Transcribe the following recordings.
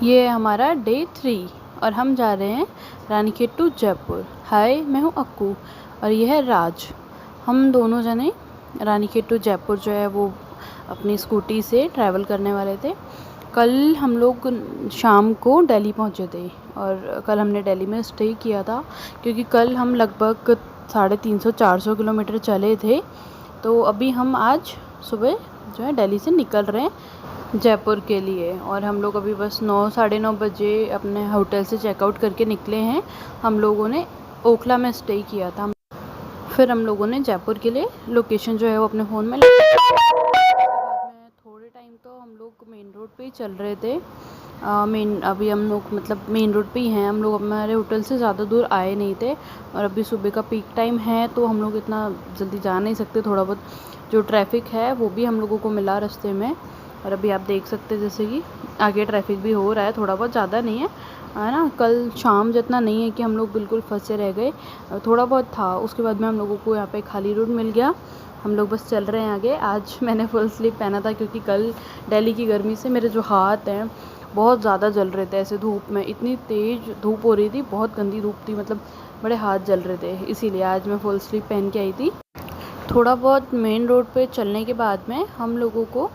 ये है हमारा डे 3 और हम जा रहे हैं रानीखेत टू जयपुर। हाय, मैं हूँ अक्कू और ये है राज। हम दोनों जने रानीखेत टू जयपुर जो है वो अपनी स्कूटी से ट्रैवल करने वाले थे। कल हम लोग शाम को दिल्ली पहुँचे थे और कल हमने दिल्ली में स्टे किया था क्योंकि कल हम लगभग 350-400 किलोमीटर चले थे। तो अभी हम आज सुबह जो है दिल्ली से निकल रहे हैं जयपुर के लिए और हम लोग अभी बस 9-9:30 बजे अपने होटल से चेकआउट करके निकले हैं। हम लोगों ने ओखला में स्टे किया था। फिर हम लोगों ने जयपुर के लिए लोकेशन जो है वो अपने फ़ोन में थोड़े टाइम तो हम लोग मेन रोड पे ही चल रहे थे। अभी हम लोग मतलब मेन रोड पे ही हैं। हम लोग हमारे होटल से ज़्यादा दूर आए नहीं थे और अभी सुबह का पीक टाइम है तो हम लोग इतना जल्दी जा नहीं सकते। थोड़ा बहुत जो ट्रैफिक है वो भी हम लोगों को मिला रास्ते में और अभी आप देख सकते हैं जैसे कि आगे ट्रैफिक भी हो रहा है, थोड़ा बहुत, ज़्यादा नहीं है ना। कल शाम जितना नहीं है कि हम लोग बिल्कुल फंसे रह गए, थोड़ा बहुत था। उसके बाद में हम लोगों को यहाँ पे खाली रोड मिल गया। हम लोग बस चल रहे हैं आगे। आज मैंने फुल स्लीव पहना था क्योंकि कल दिल्ली की गर्मी से मेरे जो हाथ हैं बहुत ज़्यादा जल रहे थे। ऐसे धूप में, इतनी तेज़ धूप हो रही थी, बहुत गंदी धूप थी, मतलब बड़े हाथ जल रहे थे, इसीलिए आज मैं फुल स्लीव पहन के आई थी। थोड़ा बहुत मेन रोड पे चलने के बाद में हम लोगों को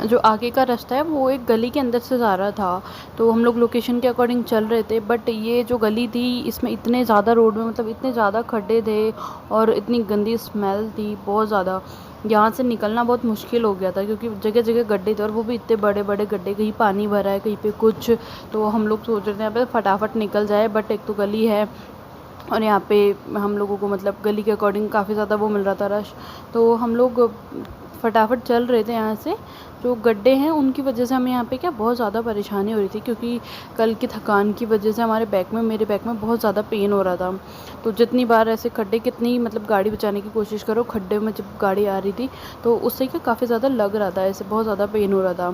जो आगे का रास्ता है वो एक गली के अंदर से जा रहा था, तो हम लोग लोकेशन के अकॉर्डिंग चल रहे थे। बट ये जो गली थी इसमें इतने ज़्यादा रोड में मतलब इतने ज़्यादा खड्डे थे और इतनी गंदी स्मेल थी, बहुत ज़्यादा। यहाँ से निकलना बहुत मुश्किल हो गया था क्योंकि जगह जगह गड्ढे थे और वो भी इतने बड़े बड़े गड्ढे, कहीं पानी भरा है कहीं पे कुछ। तो हम लोग सोच रहे थे यहाँ पे फटाफट निकल जाए, बट एक तो गली है और यहाँ पे हम लोगों को मतलब गली के अकॉर्डिंग काफ़ी ज़्यादा वो मिल रहा था, रश। तो हम लोग फटाफट चल रहे थे। यहाँ से जो गड्ढे हैं उनकी वजह से हमें यहाँ पे क्या बहुत ज़्यादा परेशानी हो रही थी क्योंकि कल की थकान की वजह से मेरे बैक में बहुत ज़्यादा पेन हो रहा था। तो जितनी बार ऐसे खड्डे, कितनी मतलब गाड़ी बचाने की कोशिश करो, खड्डे में जब गाड़ी आ रही थी तो उससे क्या काफ़ी ज़्यादा लग रहा था, ऐसे बहुत ज़्यादा पेन हो रहा था।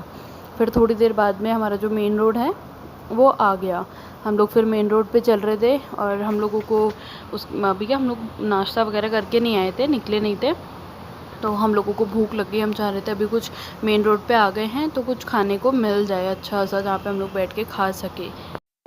फिर थोड़ी देर बाद में हमारा जो मेन रोड है वो आ गया। हम लोग फिर मेन रोड पे चल रहे थे और हम लोगों को अभी क्या हम लोग नाश्ता वगैरह करके नहीं आए थे, निकले नहीं थे, तो हम लोगों को भूख लग गई। हम चाह रहे थे अभी कुछ मेन रोड पे आ गए हैं तो कुछ खाने को मिल जाए अच्छा सा जहाँ पे हम लोग बैठ के खा सके।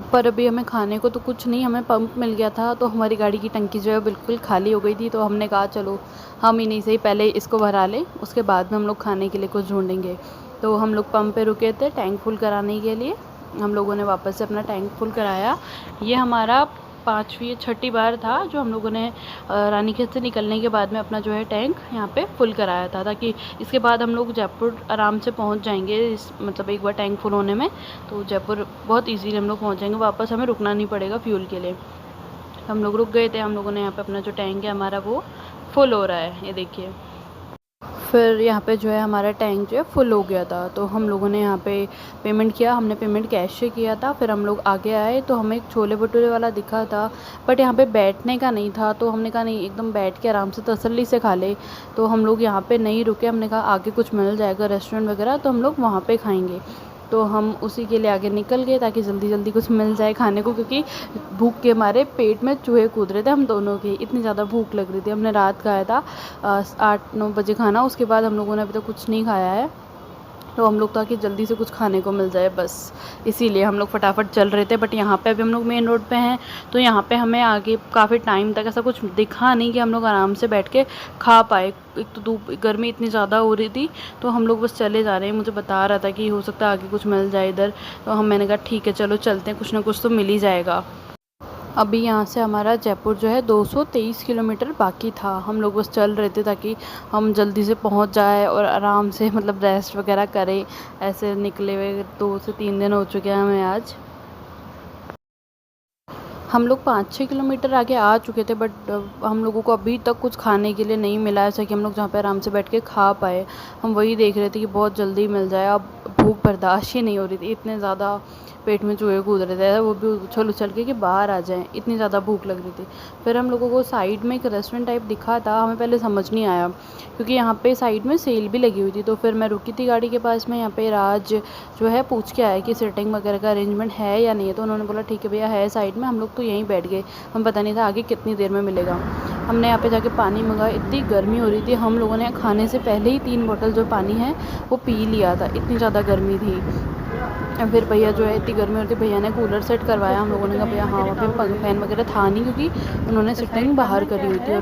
पर अभी हमें खाने को तो कुछ नहीं, हमें पंप मिल गया था तो हमारी गाड़ी की टंकी जो है बिल्कुल खाली हो गई थी। तो हमने कहा चलो हम ही नहीं सही पहले इसको भरा लें, उसके बाद में हम लोग खाने के लिए कुछ ढूँढेंगे। तो हम लोग पंप पे रुके थे टैंक फुल कराने के लिए। हम लोगों ने वापस से अपना टैंक फुल कराया। ये हमारा 5वीं 6ठी बार था जो हम लोगों ने रानीखेत से निकलने के बाद में अपना जो है टैंक यहाँ पे फुल कराया था, ताकि इसके बाद हम लोग जयपुर आराम से पहुँच जाएंगे। मतलब एक बार टैंक फुल होने में तो जयपुर बहुत इजीली हम लोग पहुँच जाएंगे, वापस हमें रुकना नहीं पड़ेगा फ्यूल के लिए। हम लोग रुक गए थे। हम लोगों ने यहाँ पे अपना जो टैंक है हमारा वो फुल हो रहा है, ये देखिए। फिर यहाँ पे जो है हमारा टैंक जो है फुल हो गया था तो हम लोगों ने यहाँ पे पेमेंट किया। हमने पेमेंट कैश से किया था। फिर हम लोग आगे आए तो हमें एक छोले भटूरे वाला दिखा था, बट यहाँ पे बैठने का नहीं था। तो हमने कहा नहीं, एकदम बैठ के आराम से तसल्ली से खा ले। तो हम लोग यहाँ पे नहीं रुके, हमने कहा आगे कुछ मिल जाएगा रेस्टोरेंट वगैरह तो हम लोग वहाँ पे खाएंगे। तो हम उसी के लिए आगे निकल गए ताकि जल्दी जल्दी कुछ मिल जाए खाने को, क्योंकि भूख के मारे पेट में चूहे कूद रहे थे हम दोनों के, इतनी ज़्यादा भूख लग रही थी। हमने रात खाया था 8-9 बजे खाना, उसके बाद हम लोगों ने अभी तक कुछ नहीं खाया है। तो हम लोग ताकि जल्दी से कुछ खाने को मिल जाए बस, इसीलिए हम लोग फटाफट चल रहे थे। बट यहाँ पे अभी हम लोग मेन रोड पे हैं तो यहाँ पे हमें आगे काफ़ी टाइम तक ऐसा कुछ दिखा नहीं कि हम लोग आराम से बैठ के खा पाए। एक तो धूप, गर्मी इतनी ज़्यादा हो रही थी तो हम लोग बस चले जा रहे हैं। मुझे बता रहा था कि हो सकता है आगे कुछ मिल जाए इधर, तो मैंने कहा ठीक है चलो चलते हैं, कुछ ना कुछ तो मिल ही जाएगा। अभी यहाँ से हमारा जयपुर जो है 223 किलोमीटर बाकी था। हम लोग बस चल रहे थे ताकि हम जल्दी से पहुँच जाए और आराम से मतलब रेस्ट वगैरह करें। ऐसे निकले हुए 2 से 3 दिन हो चुके हैं हमें आज। हम लोग 5-6 किलोमीटर आगे आ चुके थे बट हम लोगों को अभी तक कुछ खाने के लिए नहीं मिला ऐसा कि हम लोग जहाँ पे आराम से बैठ के खा पाए। हम वही देख रहे थे कि बहुत जल्दी मिल जाए। अब भूख बर्दाश्त ही नहीं हो रही थी, इतने ज़्यादा पेट में चूहे कूद रहे थे, वो भी उछल उछल के कि बाहर आ जाएं, इतनी ज़्यादा भूख लग रही थी। फिर हम लोगों को साइड में एक रेस्टोरेंट टाइप दिखा था, हमें पहले समझ नहीं आया क्योंकि यहाँ पे साइड में सेल भी लगी हुई थी। तो फिर मैं रुकी थी गाड़ी के पास में, यहाँ पे राज जो है पूछ के आया कि सिटिंग वगैरह का अरेंजमेंट है या नहीं है। तो उन्होंने बोला ठीक है भैया है साइड में। हम लोग तो यहीं बैठ गए, हम पता नहीं था आगे कितनी देर में मिलेगा। हमने यहाँ पे जाके पानी मंगाया, इतनी गर्मी हो रही थी। हम लोगों ने खाने से पहले ही 3 बोतल जो पानी है वो पी लिया था, इतनी ज़्यादा गर्मी थी। फिर भैया जो है, इतनी गर्मी होती, भैया ने कूलर सेट करवाया। हम लोगों ने कहा भैया हाँ, वहाँ पे फैन वगैरह था नहीं, क्योंकि उन्होंने सिटिंग बाहर करी हुई थी।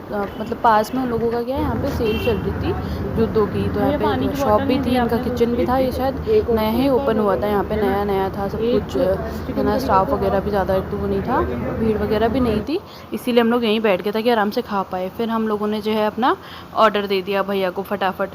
और मतलब पास में उन लोगों का क्या है, यहाँ पे सेल चल रही थी जूतों की, तो यहाँ पे शॉप भी थी, इनका किचन भी था। ये शायद नया ही ओपन हुआ था, यहाँ पे नया नया था सब कुछ, है ना। स्टाफ वगैरह भी ज़्यादा एक तो वो नहीं था, भीड़ वगैरह भी नहीं थी, इसीलिए हम लोग यहीं बैठ गए ताकि आराम से खा पाए। फिर हम लोगों ने जो है अपना ऑर्डर दे दिया भैया को फटाफट।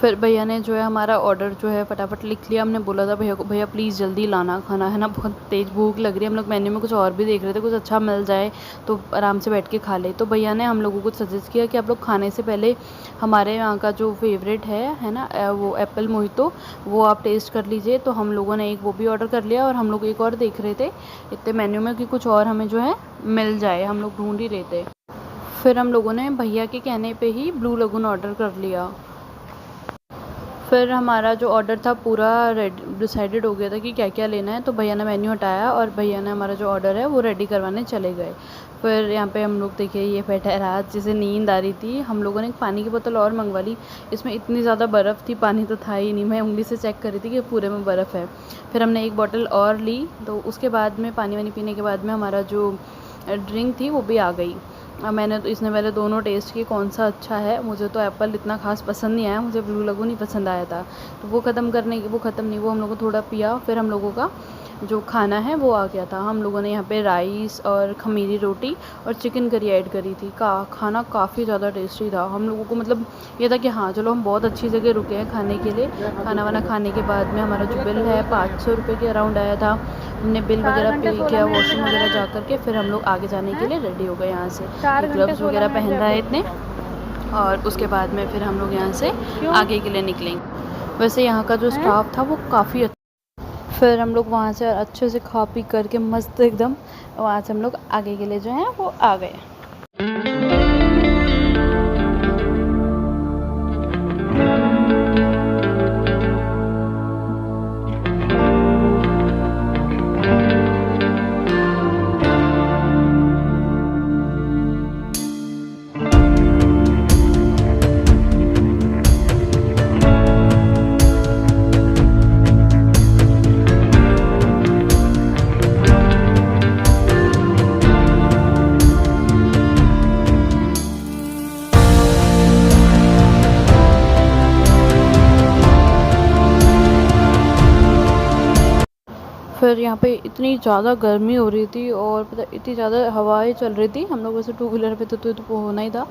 फिर भैया ने जो है हमारा ऑर्डर जो है फटाफट लिख लिया। हमने बोला था भैया को, भैया प्लीज़ जल्दी लाना खाना, है ना, बहुत तेज़ भूख लग रही है। हम लोग मेन्यू में कुछ और भी देख रहे थे, कुछ अच्छा मिल जाए तो आराम से बैठ के खा ले। तो भैया ने हम लोगों को सजेस्ट किया कि आप लोग खाने से पहले हमारे यहाँ का जो फेवरेट है ना, वो एप्पल मोहितो, वो आप टेस्ट कर लीजिए। तो हम लोगों ने एक वो भी ऑर्डर कर लिया, और हम लोग एक और देख रहे थे इतने मेन्यू में कि कुछ और हमें जो है मिल जाए, हम लोग ढूंढ ही रहे थे। फिर हम लोगों ने भैया के कहने पे ही ब्लू लगून ऑर्डर कर लिया। फिर हमारा जो ऑर्डर था पूरा डिसाइडेड हो गया था कि क्या क्या लेना है। तो भैया ने मेन्यू हटाया और भैया ने हमारा जो ऑर्डर है वो रेडी करवाने चले गए। फिर यहाँ पे हम लोग देखिए, ये बैठा है रात, जिसे नींद आ रही थी। हम लोगों ने एक पानी की बोतल और मंगवा ली। इसमें इतनी ज़्यादा बर्फ़ थी, पानी तो था ही नहीं। मैं उंगली से चेक कर रही थी कि पूरे में बर्फ़ है। फिर हमने एक बोतल और ली, तो उसके बाद में पानी वानी पीने के बाद में हमारा जो ड्रिंक थी वो भी आ गई। मैंने तो इसने पहले दोनों टेस्ट किए, कौन सा अच्छा है। मुझे तो एप्पल इतना खास पसंद नहीं आया, मुझे ब्लू लगून ही पसंद आया था। तो वो ख़त्म नहीं, वो हम लोगों को थोड़ा पिया। फिर हम लोगों का जो खाना है वो आ गया था। हम लोगों ने यहाँ पे राइस और खमीरी रोटी और चिकन करी ऐड करी थी। खाना काफ़ी ज़्यादा टेस्टी था। हम लोगों को मतलब ये था कि हाँ चलो, हम बहुत अच्छी जगह रुके हैं खाने के लिए। खाना वाना खाने के बाद में हमारा जो बिल है 500 रुपये के अराउंड आया था। हमने बिल वगैरह पे किया, वॉशरूम वगैरह जा कर के फिर हम लोग आगे जाने के लिए रेडी हो गए। यहाँ से ग्लव्स वगैरह पहन रहा है इतने, और उसके बाद में फिर हम लोग यहाँ से आगे के लिए निकलेंगे। वैसे यहाँ का जो स्टाफ था वो काफ़ी अच्छा। फिर हम लोग वहाँ से अच्छे से खा पी करके मस्त एकदम, वहाँ से हम लोग आगे के लिए जो है वो आ गए। फिर यहाँ पे इतनी ज़्यादा गर्मी हो रही थी, और पता इतनी ज़्यादा हवाएं चल रही थी। हम लोग वैसे टू व्हीलर पे तो वो होना ही था।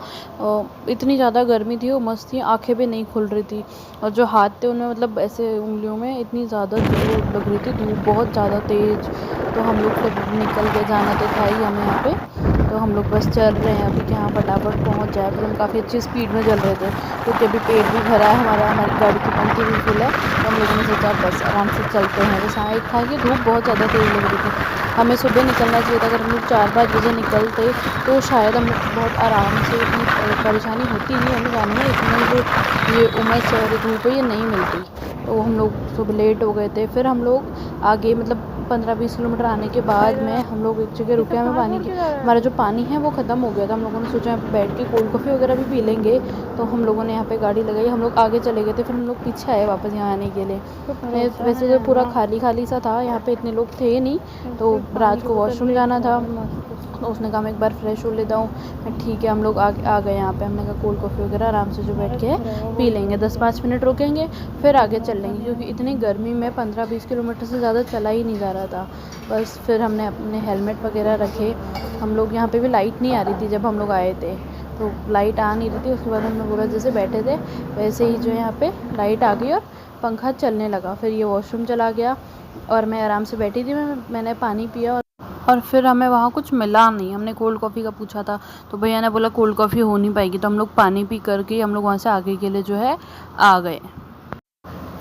इतनी ज़्यादा गर्मी थी, वो मस्त थी, आंखें भी नहीं खुल रही थी। और जो हाथ थे उनमें मतलब ऐसे उंगलियों में इतनी ज़्यादा धूप लग रही थी, धूप बहुत ज़्यादा तेज़। तो हम लोग फिर निकल के जाना तो था ही हमें यहाँ पे। तो हम लोग बस चल रहे हैं अभी कि हाँ फटाफट पहुँच जाए। फिर हम काफ़ी अच्छी स्पीड में चल रहे थे, क्योंकि अभी पेट भी भरा है हमारी गाड़ी की टंकी भी फुल है। तो हम लोगों ने सोचा बस आराम से चलते हैं। बस हाँ, एक था कि धूप बहुत ज़्यादा तेज़ लग रही थी। हमें सुबह निकलना चाहिए था। अगर हम लोग 4-5 बजे निकलते तो शायद हम लोग बहुत आराम से, इतनी परेशानी होती नहीं हमें जाने में, इतनी जो ये उमस और धूप है ये नहीं मिलती। तो हम लोग सुबह लेट हो गए थे। फिर हम लोग आगे मतलब 15-20 किलोमीटर आने के बाद में हम लोग एक जगह रुके। हमें हमारा जो पानी है वो ख़त्म हो गया था। हम लोगों ने सोचा यहाँ पे बैठ के कोल्ड कॉफ़ी वगैरह भी पी लेंगे। तो हम लोगों ने यहाँ पे गाड़ी लगाई, हम लोग आगे चले गए थे। फिर हम लोग पीछे आए वापस यहाँ आने के लिए। वैसे जो पूरा खाली सा था, यहाँ पे इतने लोग थे नहीं। तो रात को वॉशरूम जाना था, तो उसने कहा मैं एक बार फ्रेश हो लेता हूँ। मैं ठीक है, हम लोग आ गए यहाँ पे। हमने कहा कोल्ड कॉफ़ी वगैरह आराम से जो बैठ के पी लेंगे, 10-5 मिनट रुकेंगे फिर आगे चल लेंगे, क्योंकि इतनी गर्मी में 15-20 किलोमीटर से ज़्यादा चला ही नहीं जा रहा था। बस फिर हमने अपने हेलमेट वगैरह रखे। हम लोग यहाँ पे भी लाइट नहीं आ रही थी जब हम लोग आए थे, तो लाइट आ नहीं रही थी। उसके बाद हम लोग पूरा जैसे बैठे थे वैसे ही जो है यहाँ पे लाइट आ गई और पंखा चलने लगा। फिर ये वॉशरूम चला गया और मैं आराम से बैठी थी। मैंने पानी पिया और फिर हमें वहाँ कुछ मिला नहीं। हमने कोल्ड कॉफ़ी का पूछा था, तो भैया ने बोला कोल्ड कॉफ़ी हो नहीं पाएगी। तो हम लोग पानी पी करके हम लोग वहाँ से आगे के लिए जो है आ गए।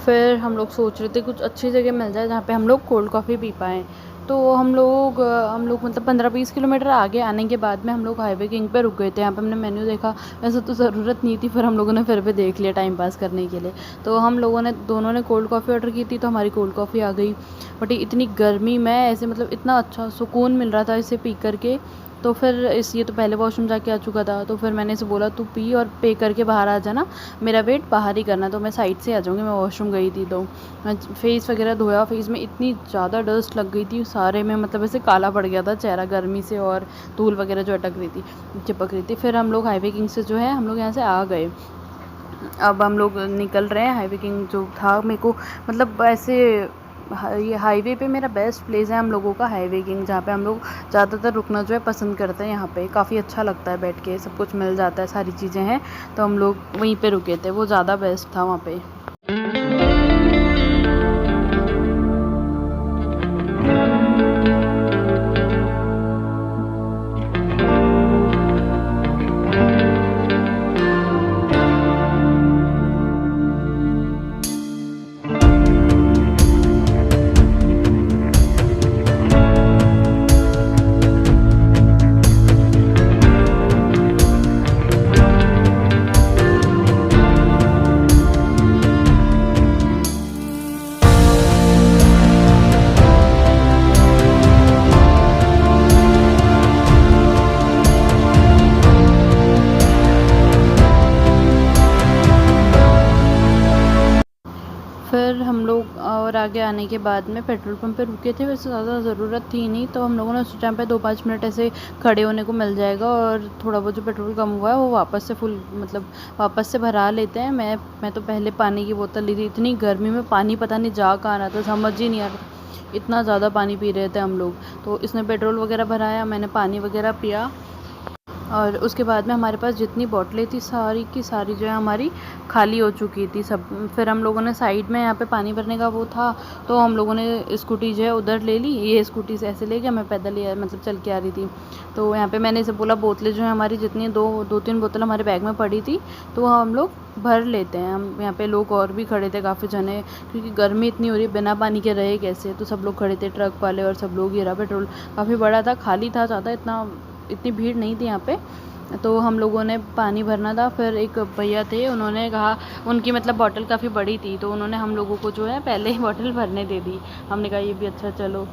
फिर हम लोग सोच रहे थे कुछ अच्छी जगह मिल जाए जहाँ पे हम लोग कोल्ड कॉफ़ी पी पाएँ। तो हम लोग मतलब 15-20 किलोमीटर आगे आने के बाद में हम लोग हाईवे किंग पे रुक गए थे। यहाँ पे हमने मेन्यू देखा, वैसे तो ज़रूरत नहीं थी, फिर हम लोगों ने फिर भी देख लिया टाइम पास करने के लिए। तो हम लोगों ने दोनों ने कोल्ड कॉफ़ी ऑर्डर की थी, तो हमारी कोल्ड कॉफ़ी आ गई। बट इतनी गर्मी में ऐसे मतलब इतना अच्छा सुकून मिल रहा था इसे पी करके तो फिर ये तो पहले वॉशरूम जाके आ चुका था, तो फिर मैंने इसे बोला तू पी और पे करके बाहर आ जाना, मेरा वेट बाहर ही करना, तो मैं साइड से आ जाऊँगी, मैं वॉशरूम गई थी। तो मैं फेस वगैरह धोया, फेस में इतनी ज़्यादा डस्ट लग गई थी सारे में, मतलब ऐसे काला पड़ गया था चेहरा गर्मी से और धूल वगैरह जो अटक रही थी, चिपक रही थी। फिर हम लोग हाईवे किंग से जो है हम लोग यहाँ से आ गए। अब हम लोग निकल रहे हैं। हाईवे किंग जो था मेरे को मतलब ऐसे ये हाईवे पे मेरा बेस्ट प्लेस है हम लोगों का, हाईवे किंग, जहाँ पे हम लोग ज़्यादातर रुकना जो है पसंद करते हैं। यहाँ पे काफ़ी अच्छा लगता है बैठ के, सब कुछ मिल जाता है, सारी चीज़ें हैं, तो हम लोग वहीं पे रुके थे, वो ज़्यादा बेस्ट था वहाँ पे। फिर हम लोग और आगे आने के बाद में पेट्रोल पंप पे रुके थे, वैसे ज़्यादा ज़रूरत थी नहीं, तो हम लोगों ने उस टाइम पे 2-5 मिनट ऐसे खड़े होने को मिल जाएगा और थोड़ा बहुत जो पेट्रोल कम हुआ है वो वापस से फुल मतलब वापस से भरा लेते हैं। मैं तो पहले पानी की बोतल ली थी, इतनी गर्मी में पानी पता नहीं जा कहाँ रहा था, समझ ही नहीं आ रहा, इतना ज़्यादा पानी पी रहे थे हम लोग। तो इसने पेट्रोल वगैरह भराया, मैंने पानी वगैरह पिया, और उसके बाद में हमारे पास जितनी बॉटलें थी सारी की सारी जो है हमारी खाली हो चुकी थी सब। फिर हम लोगों ने साइड में यहाँ पे पानी भरने का वो था, तो हम लोगों ने स्कूटी जो है उधर ले ली, ये स्कूटी से ऐसे ले गया, मैं पैदल ही मतलब चल के आ रही थी। तो यहाँ पे मैंने इसे बोला बोतलें जो है हमारी जितनी 2-3 बोतल हमारे बैग में पड़ी थी, तो हम लोग भर लेते हैं। हम यहाँ पे लोग और भी खड़े थे काफ़ी जने, क्योंकि गर्मी इतनी हो रही है, बिना पानी के रहे कैसे, तो सब लोग खड़े थे, ट्रक वाले और सब लोग। हीरा पेट्रोल काफ़ी बड़ा था, खाली था ज़्यादा, इतनी भीड़ नहीं थी यहाँ पे। तो हम लोगों ने पानी भरना था। फिर एक भैया थे, उन्होंने कहा, उनकी मतलब बॉटल काफ़ी बड़ी थी, तो उन्होंने हम लोगों को जो है पहले ही बॉटल भरने दे दी। हमने कहा ये भी अच्छा, चलो।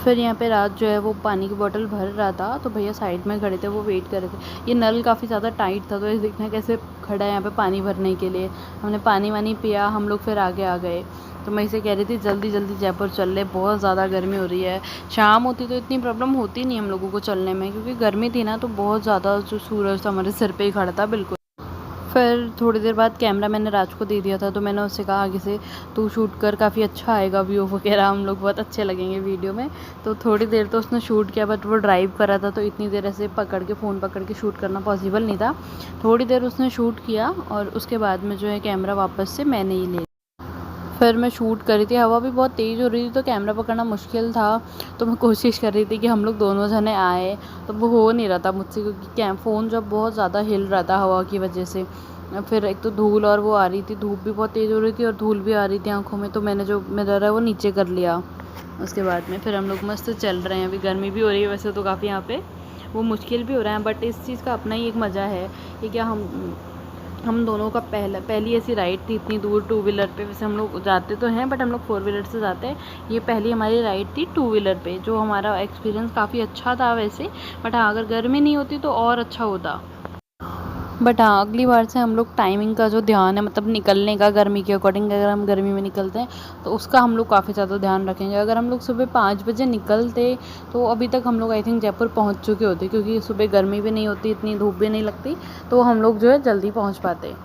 फिर यहाँ पे रात जो है वो पानी की बोतल भर रहा था, तो भैया साइड में खड़े थे, वो वेट कर रहे थे। ये नल काफ़ी ज़्यादा टाइट था, तो ये देखना कैसे खड़ा है यहाँ पे पानी भरने के लिए। हमने पानी वानी पिया, हम लोग फिर आगे आ गए। तो मैं इसे कह रही थी जल्दी जल्दी जयपुर चल ले, बहुत ज़्यादा गर्मी हो रही है। शाम होती तो इतनी प्रॉब्लम होती नहीं हम लोगों को चलने में, क्योंकि गर्मी थी ना, तो बहुत ज़्यादा जो सूरज था हमारे सिर पे ही खड़ा था बिल्कुल। फिर थोड़ी देर बाद कैमरा मैंने राज को दे दिया था, तो मैंने उससे कहा आगे से तू शूट कर, काफ़ी अच्छा आएगा व्यू वगैरह, हम लोग बहुत अच्छे लगेंगे वीडियो में। तो थोड़ी देर तो उसने शूट किया, बट वो ड्राइव कर रहा था, तो इतनी देर ऐसे पकड़ के फ़ोन पकड़ के शूट करना पॉसिबल नहीं था। थोड़ी देर उसने शूट किया और उसके बाद में जो है कैमरा वापस से मैंने ही लिया। फिर मैं शूट कर रही थी, हवा भी बहुत तेज़ हो रही थी, तो कैमरा पकड़ना मुश्किल था। तो मैं कोशिश कर रही थी कि हम लोग दोनों जने आए, तो वो हो नहीं रहा था मुझसे, क्योंकि फ़ोन जब बहुत ज़्यादा हिल रहा था हवा की वजह से। फिर एक तो धूल और वो आ रही थी, धूप भी बहुत तेज़ हो रही थी और धूल भी आ रही थी आँखों में, तो मैंने जो मिरर है वो नीचे कर लिया। उसके बाद में फिर हम लोग मस्त चल रहे हैं। अभी गर्मी भी हो रही है वैसे तो काफ़ी यहाँ पे, वो मुश्किल भी हो रहा है, बट इस चीज़ का अपना ही एक मज़ा है कि क्या हम दोनों का पहली ऐसी राइड थी इतनी दूर टू व्हीलर पे। वैसे हम लोग जाते तो हैं, बट हम लोग 4 व्हीलर से जाते हैं। ये पहली हमारी राइड थी 2 व्हीलर पे, जो हमारा एक्सपीरियंस काफ़ी अच्छा था वैसे। बट हाँ, अगर गर्मी नहीं होती तो और अच्छा होता। बट हाँ, अगली बार से हम लोग टाइमिंग का जो ध्यान है, मतलब निकलने का गर्मी के अकॉर्डिंग, अगर हम गर्मी में निकलते हैं तो उसका हम लोग काफ़ी ज़्यादा ध्यान रखेंगे। अगर हम लोग सुबह 5 बजे निकलते तो अभी तक हम लोग आई थिंक जयपुर पहुंच चुके होते, क्योंकि सुबह गर्मी भी नहीं होती, इतनी धूप भी नहीं लगती, तो हम लोग जो है जल्दी पहुँच पाते।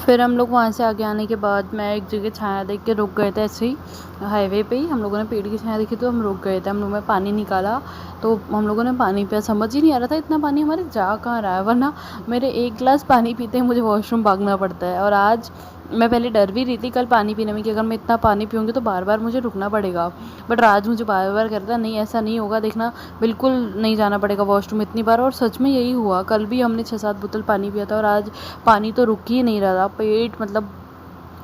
फिर हम लोग वहाँ से आगे आने के बाद मैं एक जगह छाया देख के रुक गए थे, ऐसे ही हाईवे पे ही हम लोगों ने पेड़ की छाया देखी तो हम रुक गए थे। हम लोगों ने पानी निकाला तो हम लोगों ने पानी पिया, समझ ही नहीं आ रहा था इतना पानी हमारे जा कहाँ रहा है, वरना मेरे एक गिलास पानी पीते ही मुझे वॉशरूम भागना पड़ता है। और आज मैं पहले डर भी रही थी कल पानी पीने में कि अगर मैं इतना पानी पीऊँगी तो बार बार मुझे रुकना पड़ेगा, बट राज मुझे बार बार कहता नहीं ऐसा नहीं होगा, देखना बिल्कुल नहीं जाना पड़ेगा वॉशरूम इतनी बार। और सच में यही हुआ, कल भी हमने 6-7 बोतल पानी पिया था और आज पानी तो रुक ही नहीं रहा था, पेट मतलब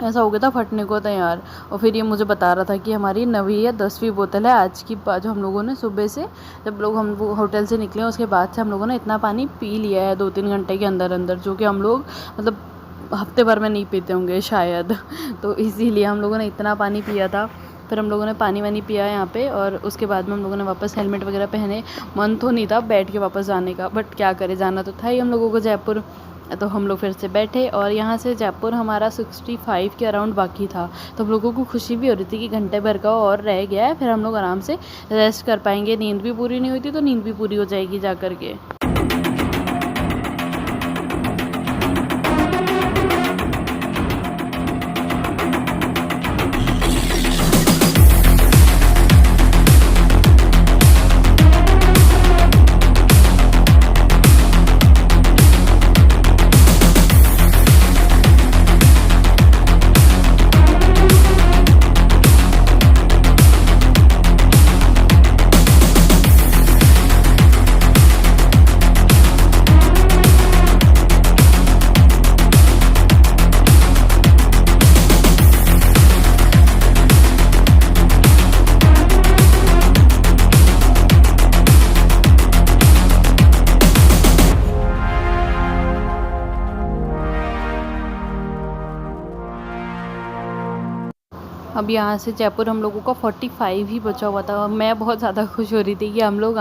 ऐसा हो गया था फटने को तैयार। और फिर ये मुझे बता रहा था कि हमारी 9वीं या 10वीं बोतल है आज की, जो हम लोगों ने सुबह से जब लोग हम वो होटल से निकले उसके बाद से हम लोगों ने इतना पानी पी लिया है 2-3 घंटे के अंदर अंदर, जो कि हम लोग मतलब हफ्ते भर में नहीं पीते होंगे शायद। तो इसीलिए हम लोगों ने इतना पानी पिया था। फिर हम लोगों ने पानी वानी पिया यहाँ पे और उसके बाद में हम लोगों ने वापस हेलमेट वगैरह पहने। मन तो नहीं था बैठ के वापस जाने का, बट क्या करें, जाना तो था ही हम लोगों को जयपुर। तो हम लोग फिर से बैठे और यहाँ से जयपुर हमारा 65 के अराउंड बाकी था। तो हम लोगों को खुशी भी हो रही थी कि घंटे भर का और रह गया है, फिर हम लोग आराम से रेस्ट कर पाएंगे। नींद भी पूरी नहीं हुई थी तो नींद भी पूरी हो जाएगी जा कर के। अब यहाँ से जयपुर हम लोगों का 45 ही बचा हुआ था। मैं बहुत ज़्यादा खुश हो रही थी कि हम लोग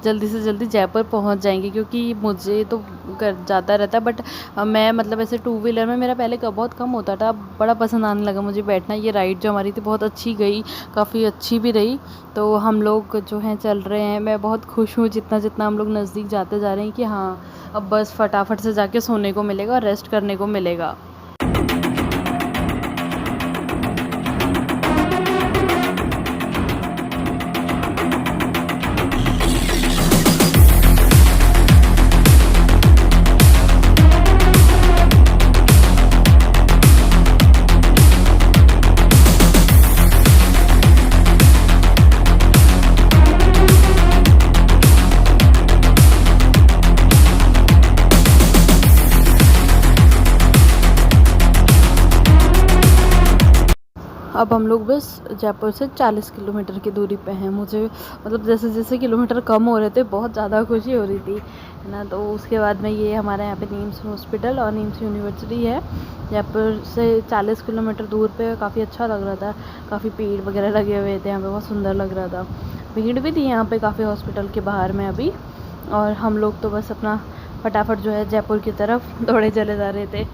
जल्दी से जल्दी जयपुर पहुँच जाएंगे, क्योंकि मुझे तो कर जाता रहता है, बट मैं मतलब ऐसे 2 व्हीलर में मेरा पहले बहुत कम होता था, बड़ा पसंद आने लगा मुझे बैठना। ये राइड जो हमारी थी बहुत अच्छी गई, काफ़ी अच्छी भी रही। तो हम लोग जो हैं चल रहे हैं, मैं बहुत खुश हूँ जितना जितना हम लोग नज़दीक जाते जा रहे हैं कि हाँ अब बस फटाफट से जाके सोने को मिलेगा और रेस्ट करने को मिलेगा। अब हम लोग बस जयपुर से 40 किलोमीटर की दूरी पे हैं। मुझे मतलब जैसे जैसे किलोमीटर कम हो रहे थे बहुत ज़्यादा खुशी हो रही थी, है ना। तो उसके बाद में ये हमारे यहाँ पे नीम्स हॉस्पिटल और नीम्स यूनिवर्सिटी है, जयपुर से 40 किलोमीटर दूर पे। काफ़ी अच्छा लग रहा था, काफ़ी पेड़ वगैरह लगे हुए थे यहाँ पे, बहुत सुंदर लग रहा था। भीड़ भी थी यहाँ पे काफ़ी हॉस्पिटल के बाहर में अभी। और हम लोग तो बस अपना फटाफट जो है जयपुर की तरफ दौड़े चले जा रहे थे।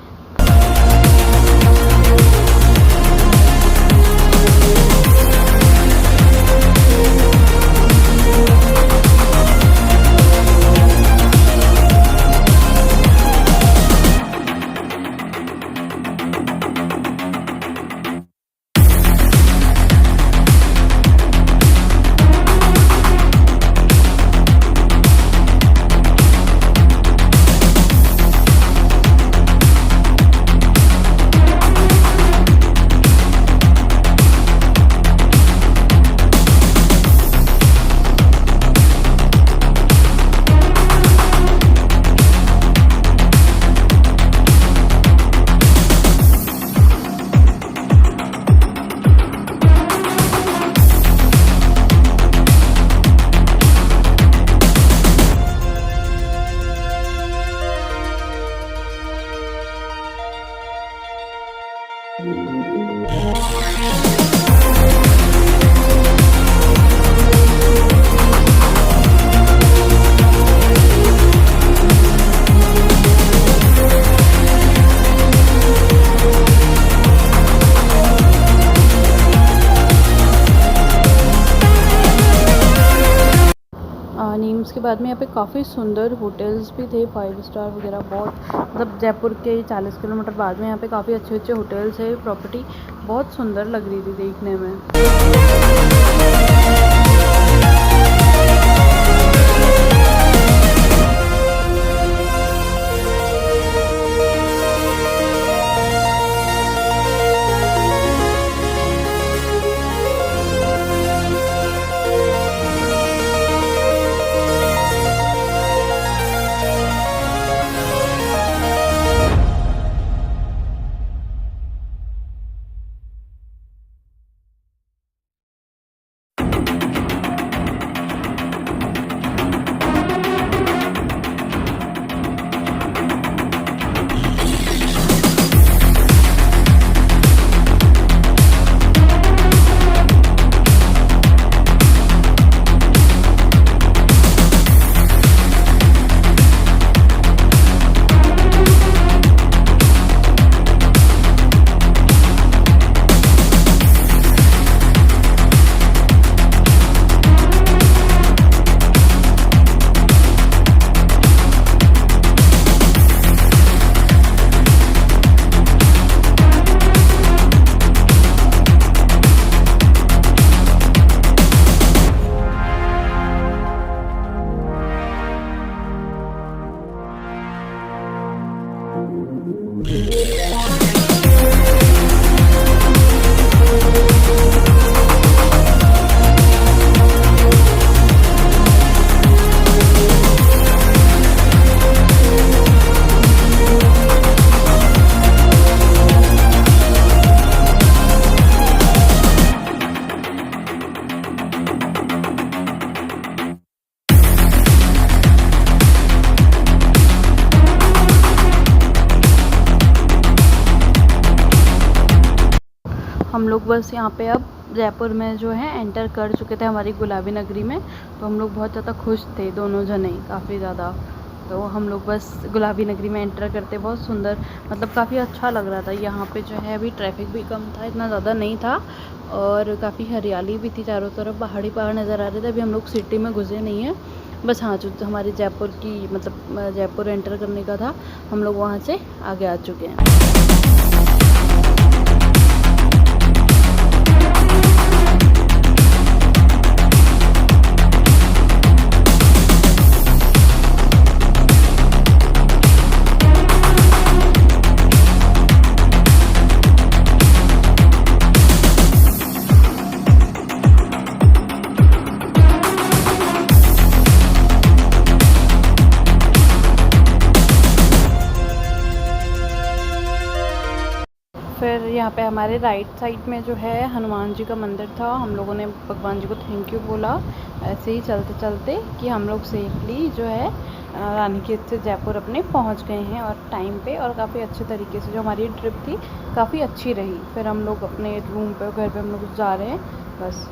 नीम्स के बाद में यहाँ पे काफ़ी सुंदर होटल्स भी थे, 5 स्टार वगैरह। बहुत मतलब जयपुर के 40 किलोमीटर बाद में यहाँ पे काफ़ी अच्छे अच्छे होटल्स है। प्रॉपर्टी बहुत सुंदर लग रही थी देखने में। हम लोग बस यहाँ पे अब जयपुर में जो है एंटर कर चुके थे हमारी गुलाबी नगरी में। तो हम लोग बहुत ज़्यादा खुश थे, दोनों जने काफ़ी ज़्यादा। तो हम लोग बस गुलाबी नगरी में एंटर करते बहुत सुंदर, मतलब काफ़ी अच्छा लग रहा था। यहाँ पे जो है अभी ट्रैफिक भी कम था, इतना ज़्यादा नहीं था, और काफ़ी हरियाली भी थी, चारों तरफ पहाड़ी पहाड़ नज़र आ रहे थे। अभी हम लोग सिटी में घुसे नहीं हैं, बस हाँ जो हमारी जयपुर की मतलब जयपुर एंटर करने का था, हम लोग वहाँ से आगे आ चुके हैं। फिर यहाँ पे हमारे राइट साइड में जो है हनुमान जी का मंदिर था। हम लोगों ने भगवान जी को थैंक यू बोला ऐसे ही चलते चलते कि हम लोग सेफली जो है रानीखेत से जयपुर अपने पहुँच गए हैं और टाइम पे, और काफ़ी अच्छे तरीके से जो हमारी ट्रिप थी काफ़ी अच्छी रही। फिर हम लोग अपने रूम पे, घर पे हम लोग जा रहे हैं बस।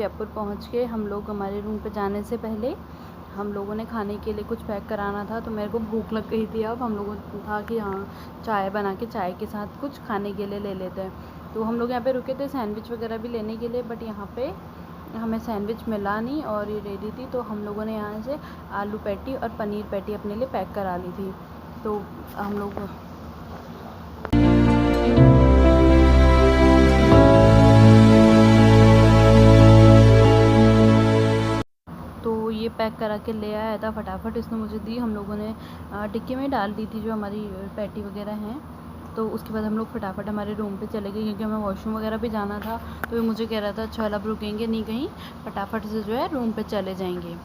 जयपुर पहुंच के हम लोग हमारे रूम पे जाने से पहले हम लोगों ने खाने के लिए कुछ पैक कराना था, तो मेरे को भूख लग गई थी। अब हम लोगों को था कि हाँ चाय बना के चाय के साथ कुछ खाने के लिए ले लेते हैं। तो हम लोग यहाँ पे रुके थे सैंडविच वगैरह भी लेने के लिए, बट यहाँ पे हमें सैंडविच मिला नहीं और ये रेडी थी। तो हम लोगों ने यहाँ से आलू पैटी और पनीर पैटी अपने लिए पैक करा ली थी। तो हम लोग तो ये पैक करा के ले आया था फटाफट, इसने मुझे दी। हम लोगों ने टिक्की में डाल दी थी जो हमारी पैटी वगैरह हैं। तो उसके बाद हम लोग फटाफट हमारे रूम पे चले गए, क्योंकि हमें वॉशरूम वगैरह भी जाना था। तो ये मुझे कह रहा था चल अब रुकेंगे नहीं कहीं, फटाफट से जो है रूम पे चले जाएंगे।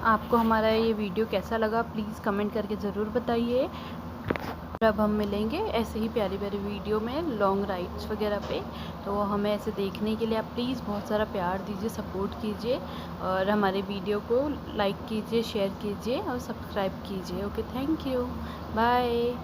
आपको हमारा ये वीडियो कैसा लगा प्लीज़ कमेंट करके ज़रूर बताइए। अब हम मिलेंगे ऐसे ही प्यारी प्यारी वीडियो में लॉन्ग राइड्स वगैरह पे। तो हमें ऐसे देखने के लिए आप प्लीज़ बहुत सारा प्यार दीजिए, सपोर्ट कीजिए और हमारे वीडियो को लाइक कीजिए, शेयर कीजिए और सब्सक्राइब कीजिए। Okay, thank you, bye.